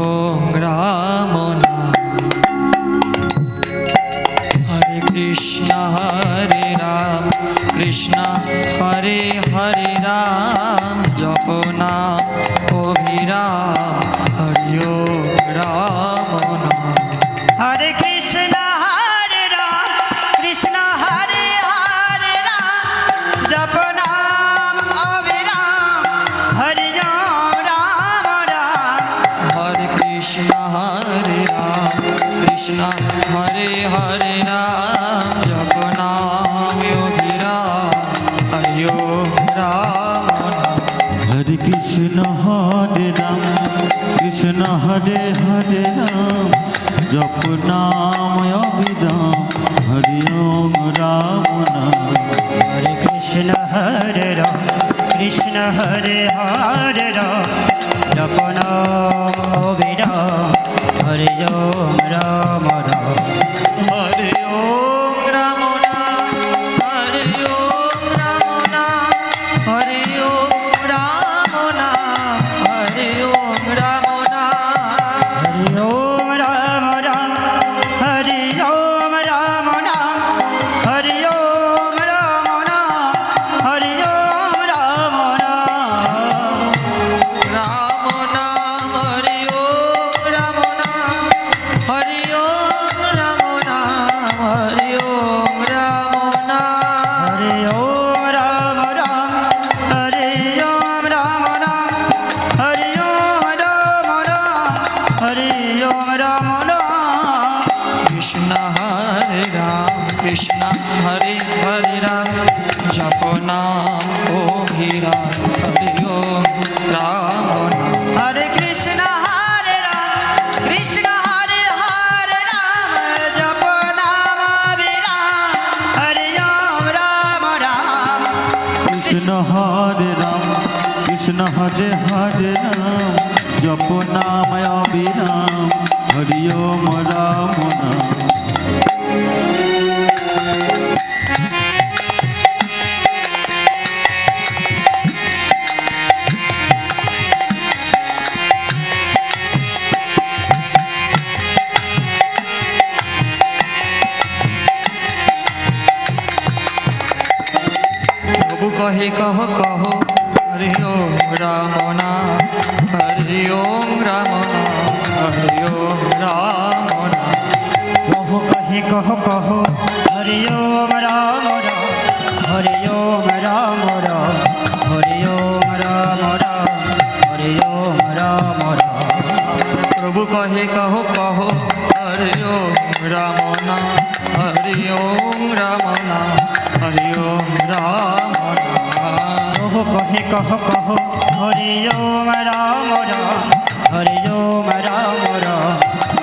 ওম রাম নাম। হরে কৃষ্ণ হরে হরে রাম জপ নাম অভিরাম হরি ওম রাম নাম। হরে কৃষ্ণ হরে রাম জপ নাম অবিরাম হরি ওম রাম রাম। হরে কৃষ্ণ হরে হরে রাম জপ নাম অভিরাম হরি ওম রাম নাম। হরে কৃষ্ণ হরে রাম জপ নাম অবিরাম হরি ওম রাম নাম। হরে কৃষ্ণ হরে রাম জপ নাম অবিরাম হরি ওম রাম রাম। হরে ওম রাম নাম হরে ওম রাম নাম হরে ওম রাম নাম হরে ওম রাম নাম। হরি ওম রাম রাম হরি ওম রাম নাম হরি ওম রাম নাম হরি ওম রাম নাম। রাম নাম হরি ওম রাম নাম হরি ওম রাম নাম হরি ওম রাম নাম। হরি ওম রাম রাম হরি ওম রাম নাম হরি ওম রাম নাম হরি ওম রাম নাম। কৃষ্ণ হরে রাম জপ নাম অভিরাম হরি ওম রাম নাম। হরে কৃষ্ণ হরে রাম জপ নাম অবিরাম হরি ওম রাম রাম। কৃষ্ণ হরে রাম জপ নাম অবিরাম হরি ওম রাম নাম। প্রভু কহে কহ হরি ওম রাম নাম হরি ওম রাম নাম হরি ওম রাম নাম। প্রভু কহে কহ হরি ওম রাম রাম হরি ওম রাম রাম হরি ওম রাম রাম হরি ওম রাম রাম। প্রভু কহে কহ হরি ওম রাম নাম হরি ওম রাম নাম হরি ওম রাম নাম। প্রভু কহে কহ হরি ওম রাম রাম হরি ওম রাম রাম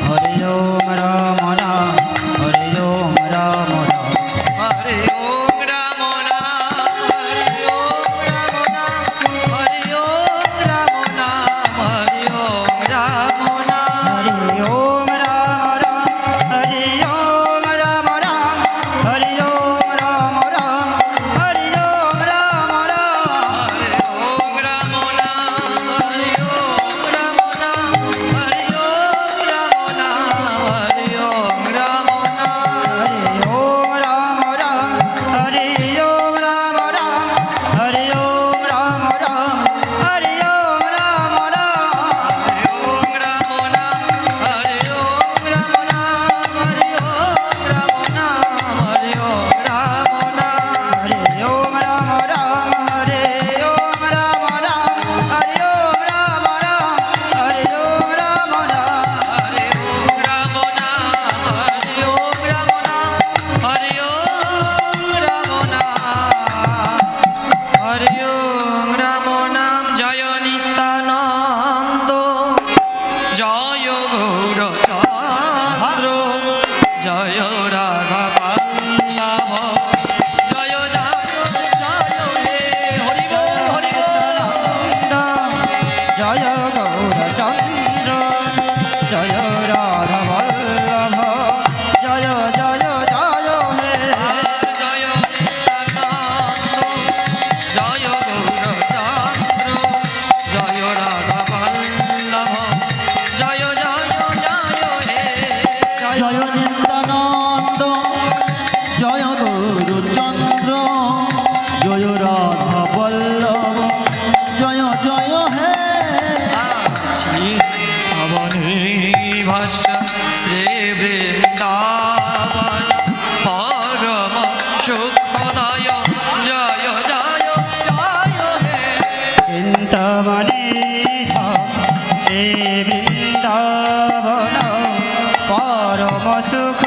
হরি ওম রাম রাম হরি ওম রাম রাম। হরে ওম রাম নাম হরি ওম রাম নাম হরি ওম রাম নাম হরি ওম রাম নাম। হরি ওম রাম রাম হরি ওম রাম রাম হরি ওম রাম রাম হরি ওম রাম রাম। হরে ওম রাম নাম হরি ওম রাম নাম হরি ওম রাম নাম হরি ওম রাম নাম। হরি ওম রাম রাম হরি ওম রাম রাম হরি ওম রাম রাম হরি ওম রাম রাম। ওম রাম নাম হরে ওম রাম নাম হরে ওম রাম নাম হরে ওম রাম নাম। হরি ওম রাম রাম হরি ওম রাম রাম হরি ওম রাম রাম হরি ওম রাম রাম। হরে ওম রাম নাম হরে ওম রাম নাম হরে ওম রাম নাম হরে ওম রাম নাম। জয় নিত্যানন্দ জয় গৌরচন্দ্র জয় রাধা বল্লভ জয় হে হরি বল হরি বল। জয় গৌরচন্দ্র জয় রাধা বল্লভ জয় জয় জয় হে। জয় নিত্যানন্দ জয় গৌরচন্দ্র জয় রাধা বল্লভ জয় ভাষ্য শ্রী বৃন্দাবন পরম সুখদায় জয় জয় জয় হে চিন্তামণি শ্রী বৃন্দাবন পরম সুখ